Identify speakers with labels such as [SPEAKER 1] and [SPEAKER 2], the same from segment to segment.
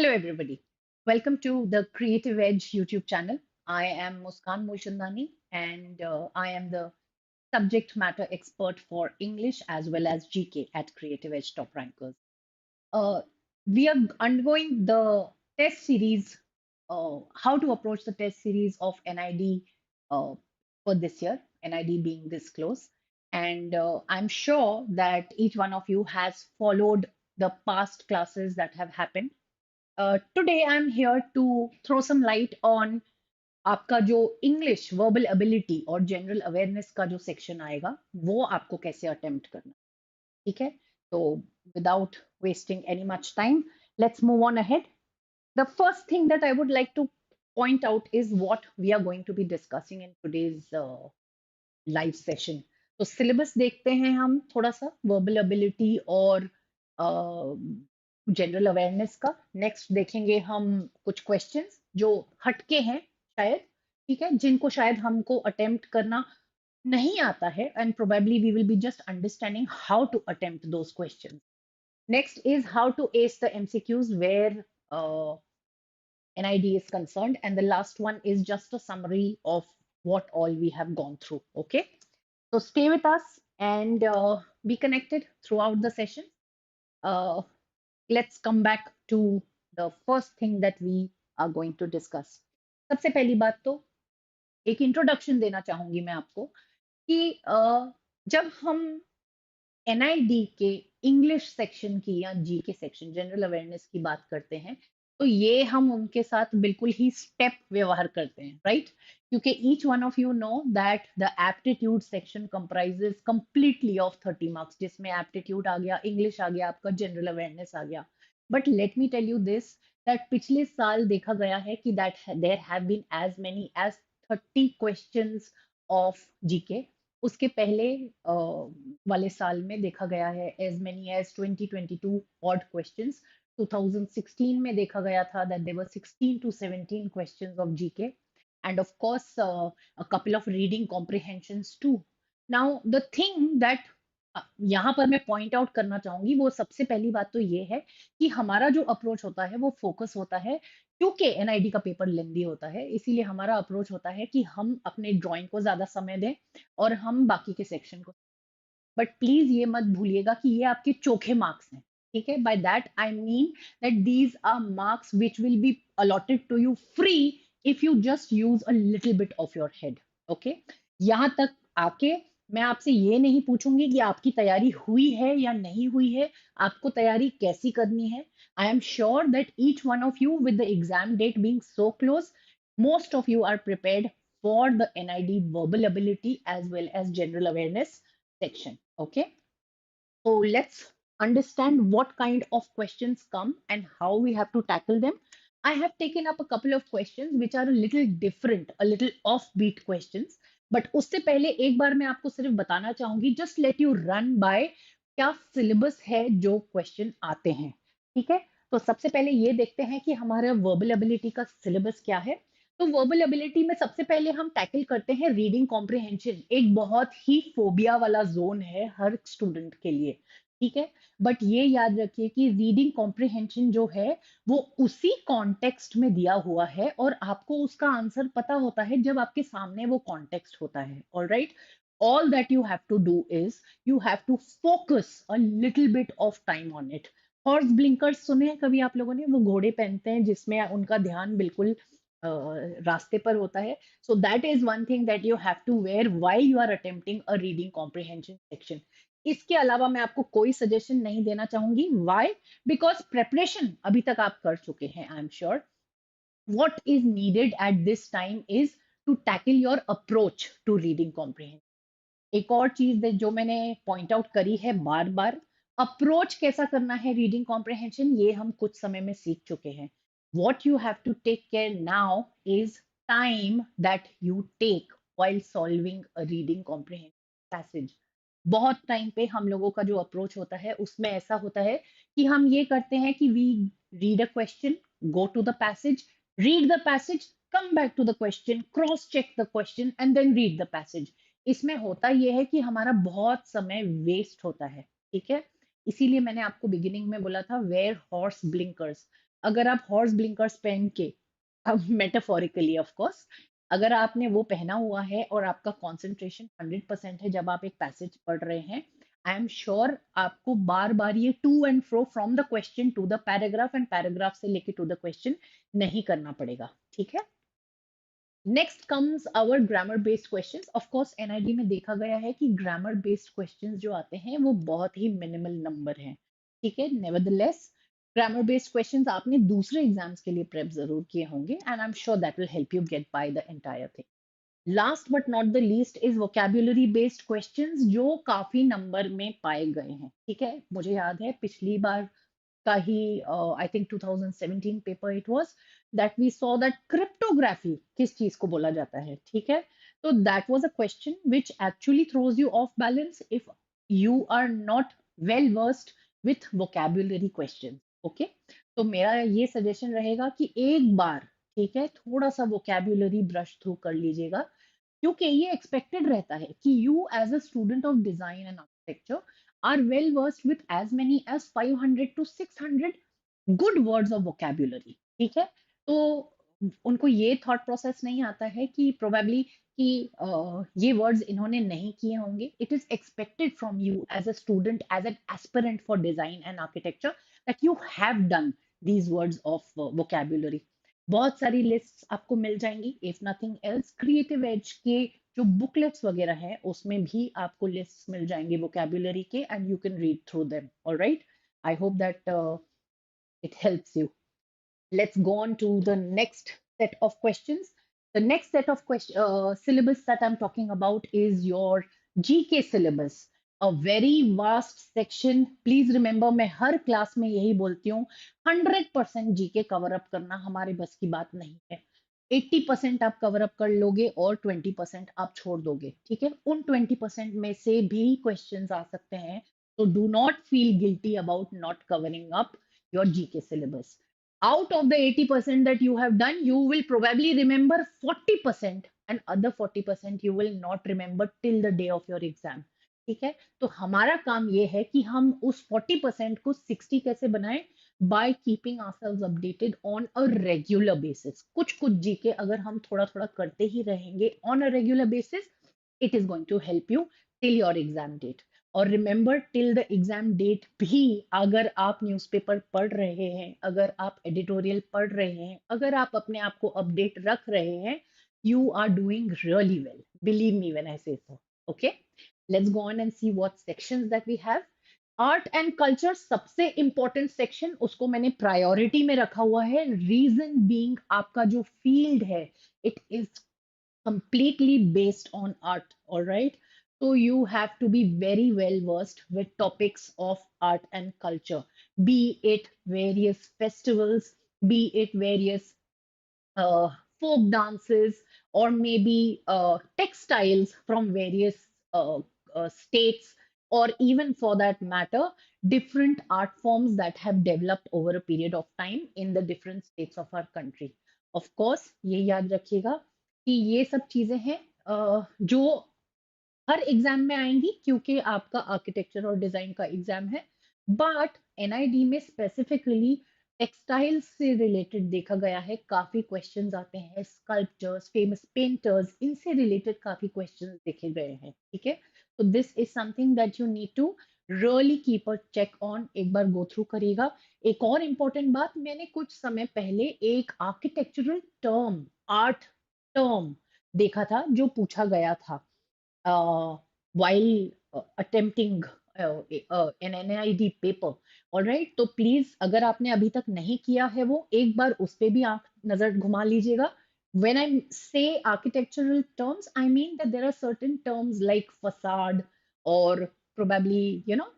[SPEAKER 1] Hello, everybody. Welcome to the Creative Edge YouTube channel. I am Muskan Mulchandani, and I am the subject matter expert for English as well as GK at Creative Edge Top Rankers. Uh, we are undergoing the test series, how to approach the test series of NID for this year, NID being this close. And I'm sure that each one of you has followed the past classes that have happened. Today I'm here to throw some light on आपका जो English verbal ability और general awareness का जो section आएगा वो आपको कैसे attempt करना, ठीक है? तो without wasting any much time, let's move on ahead. The first thing that I would like to point out is what we are going to be discussing in today's live session. तो syllabus देखते हैं हम थोड़ा सा verbal ability और general awareness का. Next देखेंगे हम कुछ क्वेश्चंस जो हटके हैं शायद, ठीक है, जिनको शायद हमको अटेम्प्ट करना नहीं आता है, and probably we will be just understanding how to attempt those questions. Next is how to ace the MCQs where NID is concerned, and the last one is just a summary of what all we have gone through. Okay, so stay with us and be connected throughout the session. Uh, let's come back to the first thing that we are going to discuss. सबसे पहली बात तो एक introduction देना चाहूंगी मैं आपको कि जब हम NID के इंग्लिश सेक्शन की या जी के सेक्शन जनरल अवेयरनेस की बात करते हैं तो ये हम उनके साथ बिल्कुल ही स्टेप व्यवहार करते हैं, राइट? क्योंकि each one of you know that the aptitude section comprises completely of 30 marks, जिसमें एप्टीट्यूड आ गया, इंग्लिश आ गया, आपका जनरल अवेयरनेस आ गया. But let me tell you this that पिछले साल देखा गया है कि that there have been as many as 30 questions of GK. उसके पहले वाले साल में देखा गया है as many as 2022 odd questions. 2016 में देखा गया था that there were 16 to 17 questions of GK, and of course a couple of reading comprehensions too. Now the thing that यहाँ पर मैं पॉइंट आउट करना चाहूंगी वो सबसे पहली बात तो ये है कि हमारा जो अप्रोच होता है वो फोकस होता है, क्योंकि एनआईडी का पेपर लेंदी होता है, इसीलिए हमारा अप्रोच होता है कि हम अपने ड्राइंग को ज्यादा समय दें और हम बाकी के सेक्शन को. बट प्लीज ये मत भूलिएगा कि ये आपके चोखे मार्क्स हैं, ठीक है? By that I mean that these are marks which will be allotted to you free if you just use a little bit of your head. Okay, यहाँ तक आके मैं आपसे ये नहीं पूछूंगी कि आपकी तैयारी हुई है या नहीं हुई है, आपको तैयारी कैसी करनी है. I am sure that each one of you with the exam date being so close, most of you are prepared for the NID verbal ability as well as general awareness section. Okay, so let's understand what kind of questions come and how we have to tackle them. I have taken up a couple of questions which are a little different, a little offbeat questions. But उससे पहले एक बार मैं आपको सिर्फ बताना चाहूंगी, just let you run by क्या syllabus है जो क्वेश्चन आते हैं, ठीक है? तो सबसे पहले ये देखते हैं कि हमारा वर्बल एबिलिटी का सिलेबस क्या है. तो वर्बल एबिलिटी में सबसे पहले हम टैकल करते हैं रीडिंग कॉम्प्रिहेंशन. एक बहुत ही फोबिया वाला जोन है हर स्टूडेंट के लिए, ठीक है? बट ये याद रखिए कि रीडिंग कॉम्प्रिहेंशन जो है वो उसी कॉन्टेक्स्ट में दिया हुआ है और आपको उसका आंसर पता होता है जब आपके सामने वो कॉन्टेक्स्ट होता है. Alright, all that you have to do is you have to focus a little bit of time on it. Horse blinkers सुने हैं कभी आप लोगों ने? वो घोड़े पहनते हैं जिसमें उनका ध्यान बिल्कुल रास्ते पर होता है. So that is one thing that you have to wear while you are attempting a reading comprehension section. इसके अलावा मैं आपको कोई सजेशन नहीं देना चाहूंगी. व्हाई? बिकॉज प्रेपरेशन अभी तक आप कर चुके हैं. आई am sure what is needed at this time is to tackle your approach to reading comprehension. एक और चीज जो मैंने पॉइंट आउट करी है बार बार, अप्रोच कैसा करना है रीडिंग कॉम्प्रिहेंशन ये हम कुछ समय में सीख चुके हैं. what you have to take care now is time that you take while solving a reading comprehension passage. बहुत टाइम पे हम लोगों का जो अप्रोच होता है उसमें ऐसा होता है कि हम ये करते हैं कि we read a question, go to the passage, read the passage, come back to the question, cross check the question and then read the passage. इसमें होता यह है कि हमारा बहुत समय वेस्ट होता है, ठीक है? इसीलिए मैंने आपको बिगिनिंग में बोला था वेयर हॉर्स ब्लिंकर्स. अगर आप हॉर्स ब्लिंकर्स पहन के, अब मेटाफोरिकली ऑफ कोर्स, अगर आपने वो पहना हुआ है और आपका कंसंट्रेशन 100% है जब आप एक पैसेज पढ़ रहे हैं, आई एम श्योर आपको बार बार ये to and fro from the question to the paragraph and paragraph से लेके टू द क्वेश्चन नहीं करना पड़ेगा, ठीक है। Next comes our grammar based questions. Of course NID में देखा गया है कि ग्रामर बेस्ड क्वेश्चंस जो आते हैं वो बहुत ही मिनिमल नंबर हैं, ठीक है। नेवरदलेस ग्रामर बेस्ड क्वेश्चंस आपने दूसरे एग्जाम्स के लिए प्रेप जरूर किए होंगे and I am sure that will help you get by the entire thing. Last but not the least is vocabulary based questions जो काफी नंबर में पाए गए हैं, ठीक है। मुझे याद है पिछली बार का ही I think 2017 paper it was that we saw that cryptography किस चीज को बोला जाता है, ठीक है। तो that was a question which actually throws you off balance if you are not well versed with vocabulary question, okay. तो मेरा ये सजेशन रहेगा कि एक बार, ठीक है, थोड़ा सा वोकैब्युलरी ब्रश थ्रू कर लीजिएगा, क्योंकि ये एक्सपेक्टेड रहता है कि you as a student of design and architecture are well versed with as many as 500 to 600 good words of vocabulary, ठीक है। तो उनको ये थॉट प्रोसेस नहीं आता है कि प्रोबेबली कि ये वर्ड्स इन्होंने नहीं किए होंगे। It is expected from you as a student, as an aspirant for design and architecture that you have done these words of vocabulary. बहुत सारी लिस्ट आपको मिल जाएंगी। If nothing else, Creative Edge के जो बुकलेट्स वगैरह हैं उसमें भी आपको लिस्ट मिल जाएंगे वोकैब्युलरी के and you can read through them, alright. I hope that it helps you. Let's go on to the next set of questions. The next set of syllabus that I'm talking about is your GK syllabus, a very vast section. Please remember, मैं हर class में यही बोलती हूँ, 100% GK cover up करना हमारे बस की बात नहीं है। 80% आप कवर अप कर लोगे और 20% आप छोड़ दोगे, ठीक है। उन 20% में से भी क्वेश्चंस आ सकते हैं, तो do not feel guilty about not covering up your GK syllabus. Out of the 80% that you have done, you will probably remember 40% and other 40% you will not remember till the day of your exam, ठीक है। तो हमारा काम ये है कि हम उस 40% को 60 कैसे बनाएं, by keeping ourselves updated on a regular basis। कुछ कुछ जीके अगर हम थोड़ा थोड़ा करते ही रहेंगे on a regular basis, it is going to help you till your exam date। और remember, till the exam date भी अगर आप न्यूज़पेपर पढ़ रहे हैं, अगर आप एडिटोरियल पढ़ रहे हैं, अगर आप अपने आप को अपडेट रख रहे हैं, you are doing really well, believe me when I say so, okay. Let's go on and see what sections that we have. Art and culture सबसे इंपॉर्टेंट सेक्शन, उसको मैंने प्रायोरिटी में रखा हुआ है। रीजन बीइंग, आपका जो फील्ड है it is completely based on art, all right। So you have to be very well versed with topics of art and culture, be it various festivals, be it various folk dances, or maybe textiles from various states, or even for that matter different art forms that have developed over a period of time in the different states of our country। of course ये याद रखिएगा कि ये सब चीजें हैं जो हर exam में आएंगी, क्योंकि आपका आर्किटेक्चर और डिजाइन का एग्जाम है। बट एनआईडी में स्पेसिफिकली टेक्सटाइल्स से रिलेटेड देखा गया है काफी क्वेश्चंस आते हैं, स्कल्पचर्स, फेमस पेंटर्स, इनसे रिलेटेड काफी क्वेश्चंस देखे गए हैं, ठीक है। तो this is something that you need to really keep a check on, एक बार गो थ्रू करिएगा। एक और इम्पोर्टेंट बात, मैंने कुछ समय पहले एक आर्किटेक्चरल टर्म, आर्ट टर्म देखा था जो पूछा गया था while attempting an NID paper, all right। तो प्लीज अगर आपने अभी तक नहीं किया है वो, एक बार उस पे भी आंख नजर घुमा लीजिएगा। When I say architectural terms, I mean that there are certain terms like facade or probably, you know,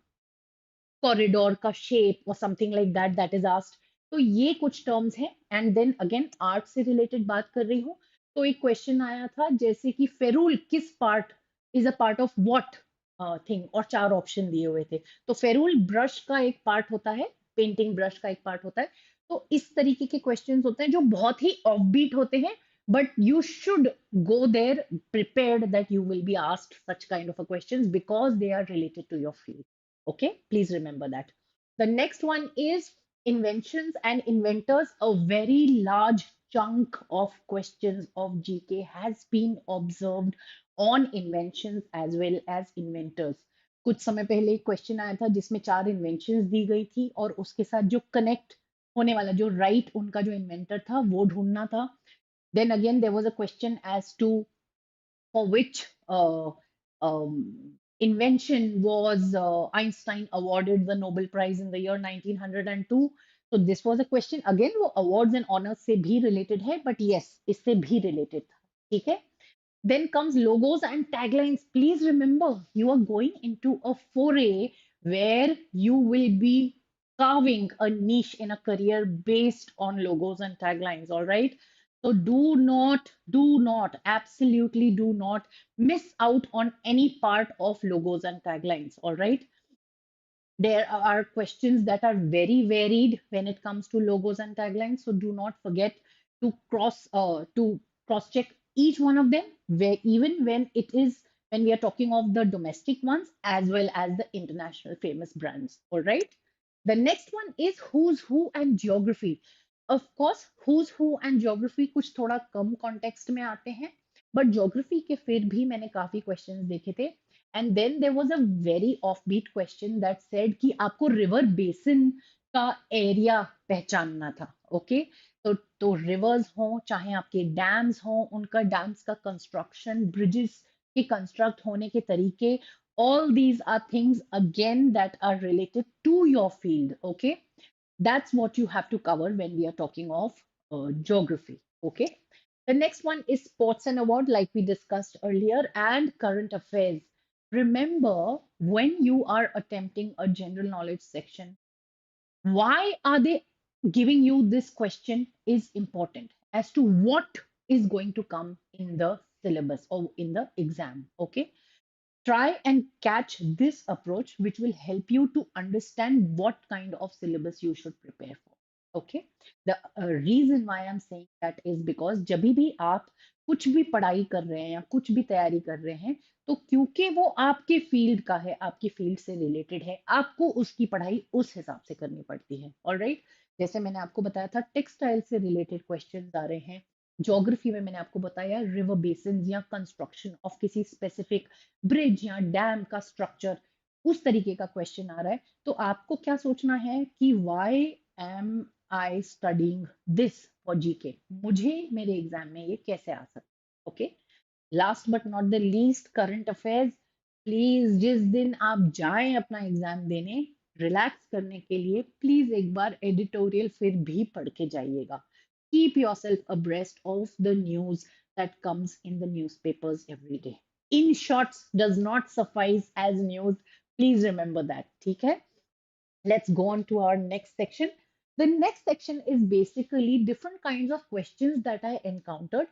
[SPEAKER 1] corridor का shape or something like that that is asked। तो ये कुछ टर्म्स हैं। एंड देन अगेन आर्ट से related बात कर रही हूँ, तो एक क्वेश्चन आया था जैसे कि फेरूल किस part is a part of what thing, और चार ऑप्शन दिए हुए थे। तो फेरूल ब्रश का एक पार्ट होता है, पेंटिंग ब्रश का एक पार्ट होता है। तो इस तरीके के क्वेश्चंस होते हैं जो बहुत ही ऑफबीट होते हैं, but you should go there prepared that you will be asked such kind of a questions because they are related to your field, okay। Please remember that। The next one is inventions and inventors, a very large chunk of questions of GK has been observed on inventions as well as inventors. कुछ समय पहले एक question आया था जिसमें 4 inventions दी गई थी और उसके साथ जो कनेक्ट होने वाला जो राइट उनका जो इन्वेंटर था वो ढूंढना था. Then again there was a question as to for which invention was Einstein awarded the Nobel Prize in the year 1902. So this was a question. Again, वो awards and honors से भी related है, but yes, इससे भी related था. ठीक है? Then comes logos and taglines. Please remember, you are going into a foray where you will be carving a niche in a career based on logos and taglines. All right. So do not, absolutely do not miss out on any part of logos and taglines. All right. There are questions that are very varied when it comes to logos and taglines. So do not forget to cross check each one of them, where even when we are talking of the domestic ones as well as the international famous brands. All right. The next one is who's who and geography. Of course, who's who and geography कुछ थोड़ा कम context में आते हैं, but geography के फिर भी मैंने काफी questions देखे थे. And then there was a very offbeat question that said कि आपको river basin का area पहचानना था. Okay, तो rivers हो चाहे आपके dams हो, उनका dams का construction, bridges के construct होने के तरीके, all these are things again that are related to your field. Okay, that's what you have to cover when we are talking of geography. Okay, the next one is sports and award, like we discussed earlier, and current affairs. Remember, when you are attempting a general knowledge section, why are they giving you this question is important as to what is going to come in the syllabus or in the exam. Okay, try and catch this approach, which will help you to understand what kind of syllabus you should prepare for. Okay, the reason why I'm saying that is because जब भी आप कुछ भी पढ़ाई कर रहे हैं या कुछ भी तैयारी कर रहे हैं, तो क्योंकि वो आपके फील्ड का है, आपकी फील्ड से रिलेटेड है, आपको उसकी पढ़ाई उस हिसाब से करनी पड़ती है. ऑलराइट, जैसे मैंने आपको बताया था टेक्सटाइल से रिलेटेड क्वेश्चंस आ रहे हैं. ज्योग्राफी में मैंने आपको बताया रिवर बेसिन या कंस्ट्रक्शन ऑफ किसी स्पेसिफिक ब्रिज या डैम का स्ट्रक्चर, उस तरीके का क्वेश्चन आ रहा है. तो आपको क्या सोचना है कि why am I studying this for GK, मुझे मेरे एग्जाम में ये कैसे आ सकता है. Okay, last but not the least, current affairs. Please जिस दिन आप जाएं अपना एग्जाम देने रिलैक्स करने के लिए, प्लीज एक बार एडिटोरियल फिर भी पढ़ के जाइएगा. Keep yourself abreast of the news that comes in the newspapers every day. In shorts does not suffice as news. Please remember that. ठीक है? Let's go on to our next section. The next section is basically different kinds of questions that I encountered.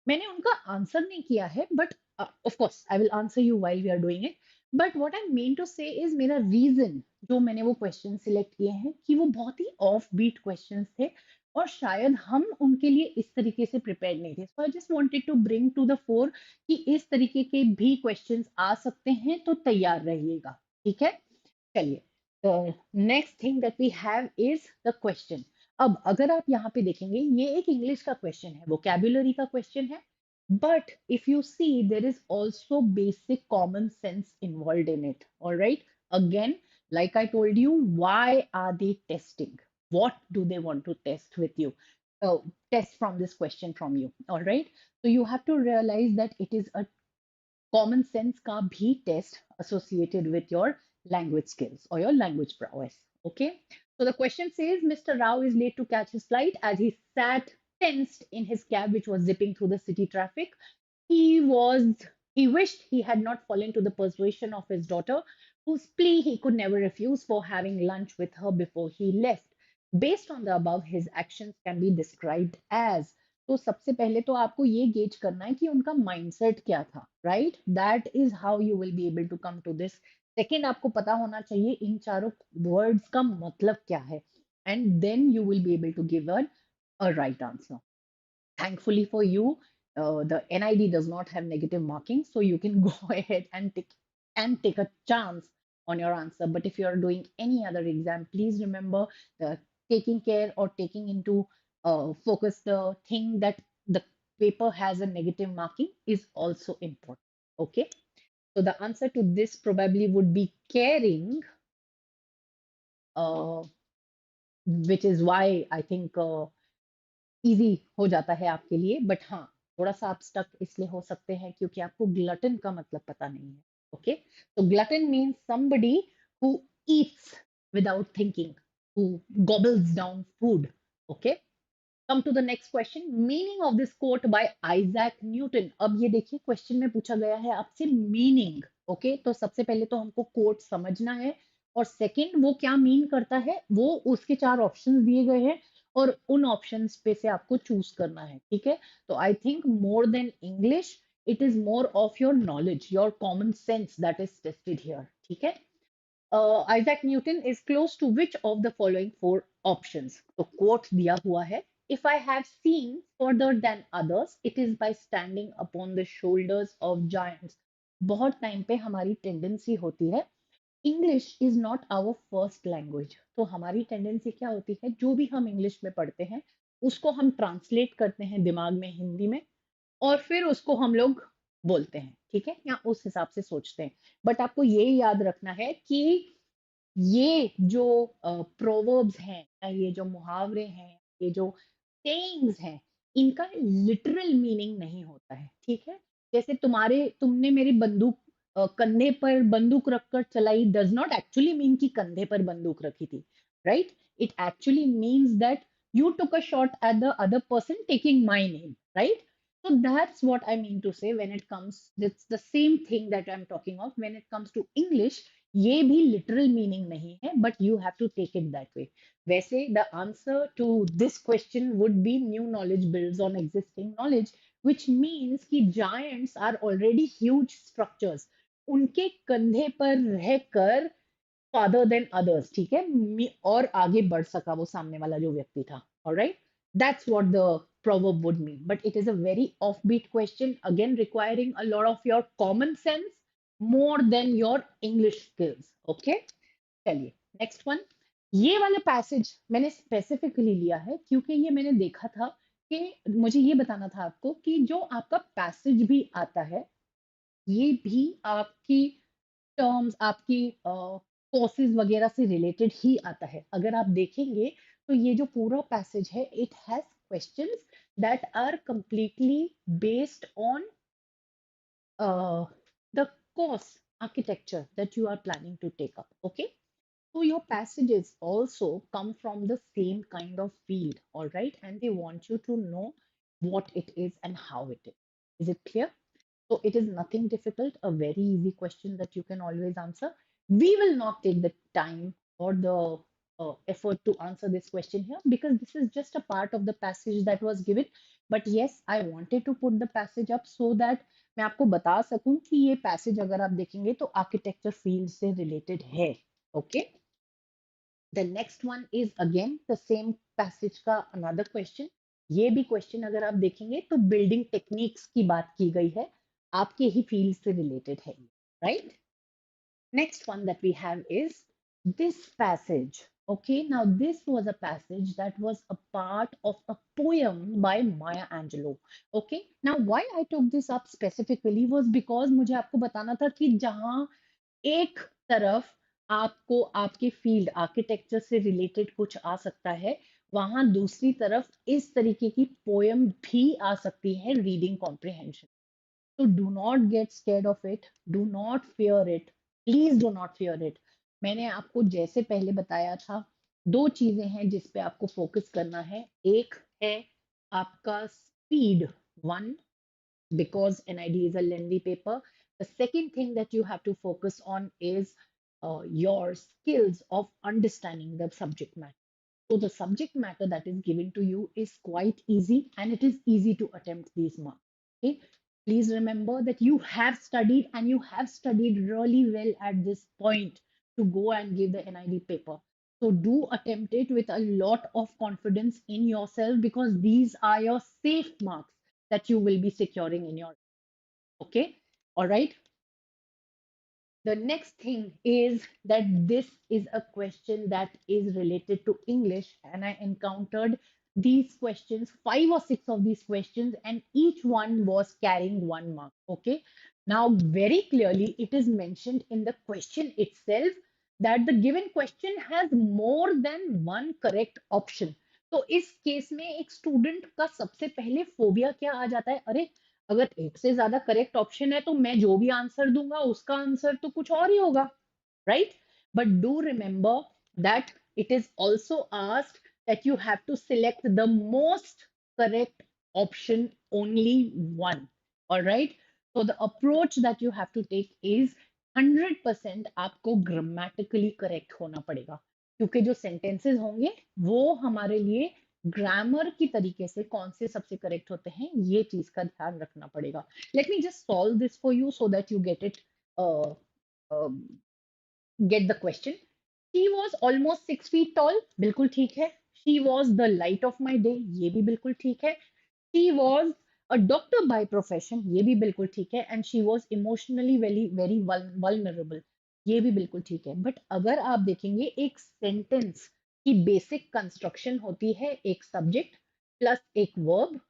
[SPEAKER 1] मैंने उनका answer नहीं किया है, but of course I will answer you while we are doing it. But what I mean to say is मेरा reason जो मैंने वो question select किए हैं कि वो बहुत ही off beat questions थे और शायद हम उनके लिए इस तरीके से प्रिपेयर नहीं थे. So I just wanted to bring to the fore कि इस तरीके के भी questions आ सकते हैं, तो तैयार रहिएगा. ठीक है, चलिए. The next thing that we have is the question. अब अगर आप यहाँ पे देखेंगे, ये एक इंग्लिश का क्वेश्चन है, वोकैबुलरी का क्वेश्चन है, but if you see there is also basic common sense involved in it. All right, again, like I told you, why are they testing? What do they want to test with you? Test from this question from you. All right, so you have to realize that it is a common sense का भी test associated with your language skills or your language prowess. Okay, so the question says Mr. Rao is late to catch his flight as he sat tensed in his cab, which was zipping through the city traffic. He wished he had not fallen to the persuasion of his daughter, whose plea he could never refuse for having lunch with her before he left. Based on the above, his actions can be described as. तो सबसे पहले तो आपको ये gauge करना है कि उनका माइंडसेट क्या था, right? That is how you will be able to come to this. Second, आपको पता होना चाहिए इन चारों वर्ड्स का मतलब क्या है, and then you will be able to give a right answer. Thankfully for you, the NID does not have negative marking, so you can go ahead and take a chance on your answer. But if you are doing any other exam, please remember the taking care or taking into focus the thing that the paper has a negative marking is also important. Okay, so the answer to this probably would be caring, uh, which is why I think easy हो जाता है आपके लिए. But हाँ, थोड़ा सा आप stuck इसलिए हो सकते हैं क्योंकि आपको ग्लटन का मतलब पता नहीं है. ओके, तो glutton means somebody who eats without thinking, who gobbles down food. Okay, come to the next question. Meaning of this quote by Isaac Newton. अब ये देखिए क्वेश्चन में पूछा गया है आपसे मीनिंग. ओके, तो सबसे पहले तो हमको कोट समझना है और सेकंड वो क्या मीन करता है, वो उसके चार ऑप्शंस दिए गए हैं और उन ऑप्शंस पे से आपको चूज करना है. ठीक है, तो I think more than English it is more of your knowledge, your common sense that is tested here. ठीक है, Isaac Newton is close to which of the following four options? तो quote दिया हुआ है. If I have seen further than others, it is by standing upon the shoulders of giants. बहुत time पे हमारी tendency होती है, English is not our first language. तो हमारी टेंडेंसी क्या होती है, जो भी हम इंग्लिश में पढ़ते हैं उसको हम ट्रांसलेट करते हैं दिमाग में हिंदी में और फिर उसको हम लोग बोलते हैं. ठीक है, या उस हिसाब से सोचते हैं. बट आपको ये याद रखना है कि ये जो प्रोवर्ब्स हैं, ये जो मुहावरे हैं, ये जो सेइंग्स हैं, इनका लिटरल मीनिंग नहीं होता है. ठीक है, जैसे तुमने मेरी बंदूक कंधे पर बंदूक रखकर चलाई डज नॉट एक्चुअली मीन कि कंधे पर बंदूक रखी थी. Right, it actually means that you took a shot at the other person taking my name, right? So that's what I mean to say when it comes, it's the same thing that I'm talking of when it comes to English. ये भी literal meaning नहीं है, but you have to take it that way. वैसे the answer to this question would be new knowledge builds on existing knowledge, which means कि giants are already huge structures. उनके कंधे पर रहकर फादर देन अदर्स. ठीक है, और आगे बढ़ सका वो सामने वाला जो व्यक्ति था. Alright, that's what the proverb would mean, but it is a very offbeat question, again requiring a lot of your common sense more than your English skills. Okay, चलिए नेक्स्ट वन. ये वाला पैसेज मैंने specifically लिया है क्योंकि ये मैंने देखा था कि मुझे ये बताना था आपको कि जो आपका पैसेज भी आता है ये भी आपकी टर्म्स, आपकी कोर्सेज वगैरह से रिलेटेड ही आता है. अगर आप देखेंगे तो ये जो पूरा पैसेज है it has questions that are completely based on the course architecture that you are planning to take up. Okay, so your passages also come from the same kind of field, all right, and they want you to know what it is and how it is. Is it clear? So it is nothing difficult, a very easy question that you can always answer. We will not take the time or the effort to answer this question here because this is just a part of the passage that was given. But yes, I wanted to put the passage up so that मैं आपको बता सकूं कि ये passage अगर आप देखेंगे तो आर्किटेक्चर फील्ड से रिलेटेड है. Okay, the next one is again the same passage का अनदर क्वेश्चन. ये भी क्वेश्चन अगर आप देखेंगे तो बिल्डिंग टेक्निक्स की बात की गई है, आपके ही फील्ड से रिलेटेड है. Right, next one that we have is this passage. Okay, now this was a passage that was a part of a poem by Maya Angelou. Okay, now why I took this up specifically was because मुझे आपको बताना था कि जहां एक तरफ आपको आपके फील्ड आर्किटेक्चर से रिलेटेड कुछ आ सकता है, वहां दूसरी तरफ इस तरीके की पोयम भी आ सकती है रीडिंग कॉम्प्रिहेंशन. तो do not get scared of it, do not fear it, please do not fear it. मैंने आपको जैसे पहले बताया था दो चीजें हैं जिस पे आपको फोकस करना है. एक है आपका speed, one, because NID is a lengthy paper. The second thing that you have to focus on is your skills of understanding the subject matter. So the subject matter that is given to you is quite easy and it is easy to attempt these marks. Okay. Please remember that you have studied and you have studied really well at this point to go and give the NID paper. So do attempt it with a lot of confidence in yourself because these are your safe marks that you will be securing in your. Okay, all right. The next thing is that this is a question that is related to English, and I encountered these questions, 5 or 6 of these questions, and each one was carrying 1 mark. Okay. Now, very clearly, it is mentioned in the question itself that the given question has more than one correct option. तो इस case में एक student का सबसे पहले phobia क्या आ जाता है, अरे अगर एक से ज्यादा करेक्ट ऑप्शन है तो मैं जो भी आंसर दूंगा उसका आंसर तो कुछ और ही होगा, right? But do remember that it is also asked that you have to select the most correct option, only one. All right. So the approach that you have to take is 100% आपको grammatically correct होना पड़ेगा, क्योंकि जो sentences होंगे वो हमारे लिए grammar की तरीके से कौन से सबसे करेक्ट होते हैं, ये चीज का ध्यान रखना पड़ेगा. Let me just solve this for you so that you get it, get the question. She was almost 6 feet tall, बिल्कुल ठीक है. She was the light of my day, ये भी बिल्कुल ठीक है. She was a doctor by profession, ये भी बिल्कुल ठीक है. And she was emotionally very very vulnerable, ये भी बिल्कुल ठीक है. बट अगर आप देखेंगे एक सेंटेंस की बेसिक कंस्ट्रक्शन होती है एक सब्जेक्ट प्लस एक वर्ब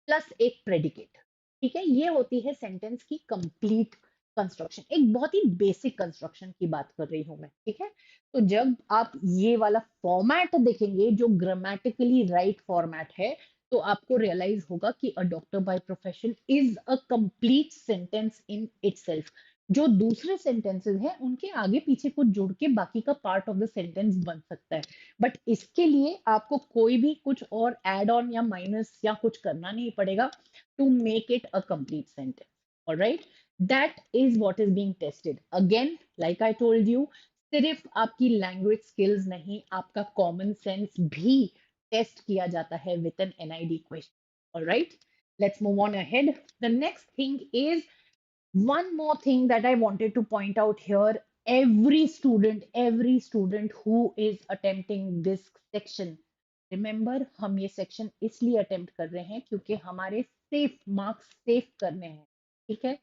[SPEAKER 1] प्लस एक प्रेडिकेट. ठीक है, ये होती है सेंटेंस की कंप्लीट कंस्ट्रक्शन. एक बहुत ही बेसिक कंस्ट्रक्शन की बात कर रही हूं मैं. ठीक है, तो जब आप ये वाला फॉर्मेट देखेंगे जो ग्रामेटिकली राइट फॉर्मेट है, तो आपको रियलाइज होगा कि a doctor by profession is a complete sentence in itself. जो दूसरे सेंटेंसेस हैं उनके आगे पीछे कुछ जुड़ के बाकी का पार्ट ऑफ द सेंटेंस बन सकता है. बट इसके लिए आपको कोई भी कुछ और एड ऑन या माइनस या कुछ करना नहीं पड़ेगा to make it a complete sentence. Alright, that is what is being tested. Again, like I told you, सिर्फ आपकी लैंग्वेज स्किल्स नहीं, आपका कॉमन सेंस भी टेस्ट किया जाता है with an NID question. Alright, let's move on ahead. The next thing is, one more thing that I wanted to point out here. Every student who is attempting this section, remember, हम ये section इसलिए attempt कर रहे हैं क्योंकि हमारे safe marks save करने हैं. ठीक है,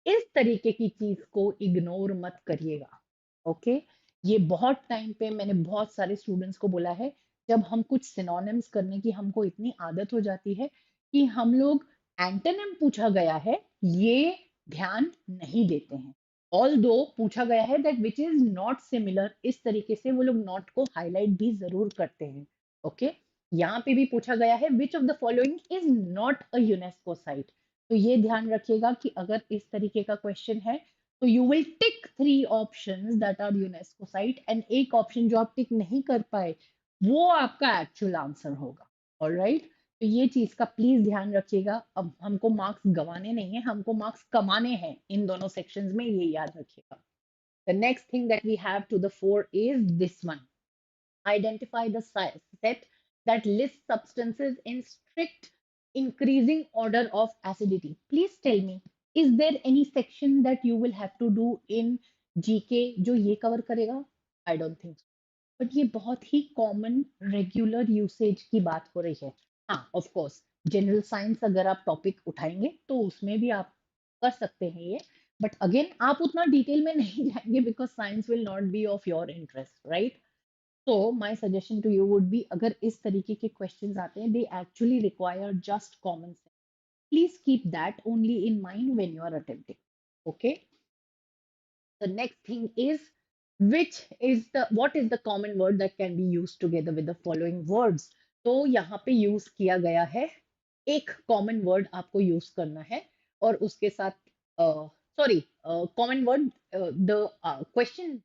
[SPEAKER 1] इस तरीके की चीज को इग्नोर मत करिएगा. ओके, ये बहुत टाइम पे मैंने बहुत सारे स्टूडेंट्स को बोला है, जब हम कुछ सिनोनिम्स करने की हमको इतनी आदत हो जाती है कि हम लोग एंटोनिम पूछा गया है ये ध्यान नहीं देते हैं. ऑल दो पूछा गया है that which is not similar, इस तरीके से वो लोग नॉट को हाईलाइट भी जरूर करते हैं. ओके, यहाँ पे भी पूछा गया है which of the following is not a UNESCO site. तो ये ध्यान रखिएगा कि अगर इस तरीके का क्वेश्चन है तो you will tick 3 options that are UNESCO site, and एक ऑप्शन जो आप टिक नहीं कर पाए वो आपका एक्चुअल आंसर होगा. ऑलराइट, तो ये चीज का प्लीज ध्यान रखिएगा. अब हमको मार्क्स गंवाने नहीं है, हमको मार्क्स कमाने हैं इन दोनों सेक्शंस में, ये याद रखिएगा. The next thing that we have to the fore is this one. Identify the set that lists substances in strict increasing order of acidity. Please tell me, is there any section that you will have to do in GK जो ये cover करेगा? I don't think so. But ये बहुत ही common regular usage की बात हो रही है. हाँ, ऑफ कोर्स जनरल साइंस अगर आप टॉपिक उठाएंगे तो उसमें भी आप कर सकते हैं ये, बट अगेन आप उतना डिटेल में नहीं जाएंगे because science will not be of your interest, right? So my suggestion to you would be, अगर इस तरीके के questions आते हैं, they actually require just common sense. Please keep that only in mind when you are attempting. Okay. The next thing is, what is the common word that can be used together with the following words? तो यहाँ पे use किया गया है, एक common word आपको use करना है और उसके साथ common word, the question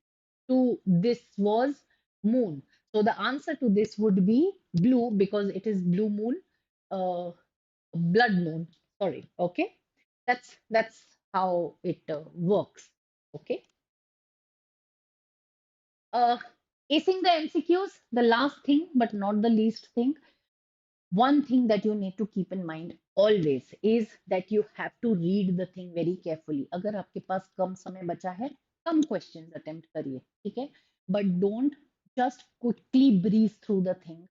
[SPEAKER 1] to this was moon. So the answer to this would be blue because it is blue moon, blood moon. Sorry. Okay. That's how it works. Okay. Acing the MCQs, the last thing but not the least thing, one thing that you need to keep in mind always is that you have to read the thing very carefully. अगर आपके पास कम समय बचा है, कम questions attempt करिए, ठीक है? But don't just quickly breeze through the thing.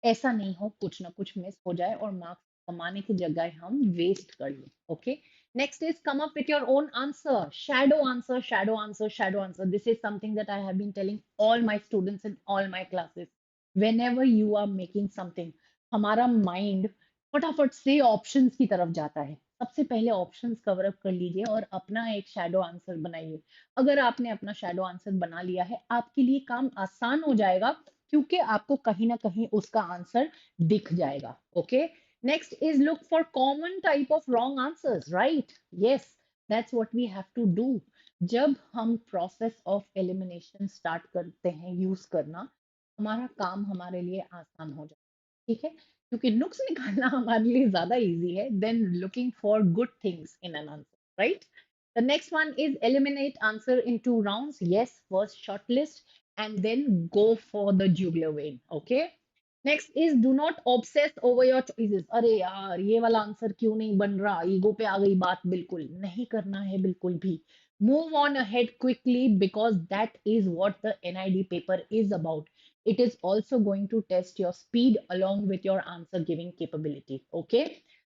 [SPEAKER 1] ऐसा नहीं हो कुछ ना कुछ मिस हो जाए और मार्क्स कमाने की जगह हम वेस्ट कर लें. Okay, Next is come up with your own answer. Shadow answer, shadow answer, shadow answer. This is something that I have been telling all my students in all my classes. Whenever you are making something, हमारा mind फटाफट से options की तरफ जाता है. सबसे पहले options cover up कर लीजिए और अपना एक शैडो आंसर बनाइए. अगर आपने अपना शैडो आंसर बना लिया है, आपके लिए काम आसान हो जाएगा क्योंकि आपको कहीं ना कहीं उसका आंसर दिख जाएगा. Okay. Next is look for common type of wrong answers, right? Yes, that's what we have to do. जब हम process of elimination start करते हैं use करना, हमारा काम हमारे लिए आसान हो जाता है. ठीक है, क्योंकि नुक्स निकालना हमारे लिए ज्यादा easy है than looking for good things in an answer, right? The next one is eliminate answer in 2 rounds. Yes, first shortlist and then go for the jugular vein. Okay. Next is do not obsess over your choices. अरे यार ये वाला answer क्यों नहीं बन रहा, ego पे आ गई बात. बिल्कुल नहीं करना है, बिल्कुल भी. Move on ahead quickly because that is what the NID paper is about. It is also going to test your speed along with your answer giving capability. Okay.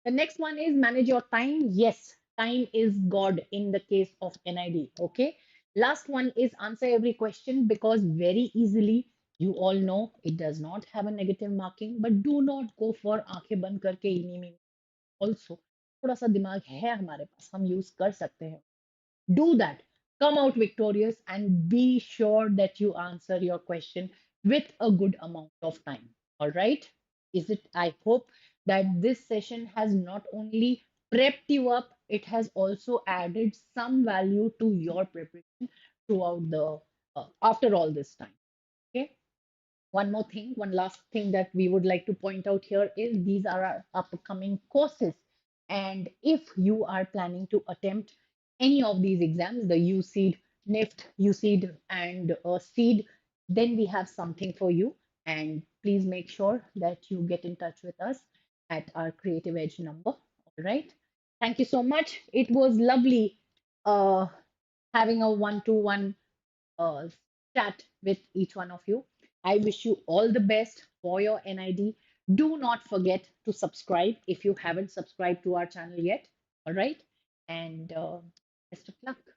[SPEAKER 1] The next one is manage your time. Yes, time is God in the case of NID. Okay. Last one is answer every question because very easily. You all know it does not have a negative marking, but do not go for आंखें बंद करके इन्हीं में. Also, थोड़ा सा दिमाग है हमारे पास, हम यूज कर सकते हैं. Do that. Come out victorious and be sure that you answer your question with a good amount of time. All right? Is it? I hope that this session has not only prepped you up, it has also added some value to your preparation throughout the after all this time. Okay. One more thing, one last thing that we would like to point out here is these are our upcoming courses. And if you are planning to attempt any of these exams, the UCEED, NIFT, UCEED, and CEED, then we have something for you. And please make sure that you get in touch with us at our Creative Edge number. All right. Thank you so much. It was lovely uh, having a one-to-one uh, chat with each one of you. I wish you all the best for your NID. Do not forget to subscribe if you haven't subscribed to our channel yet. All right. And best of luck.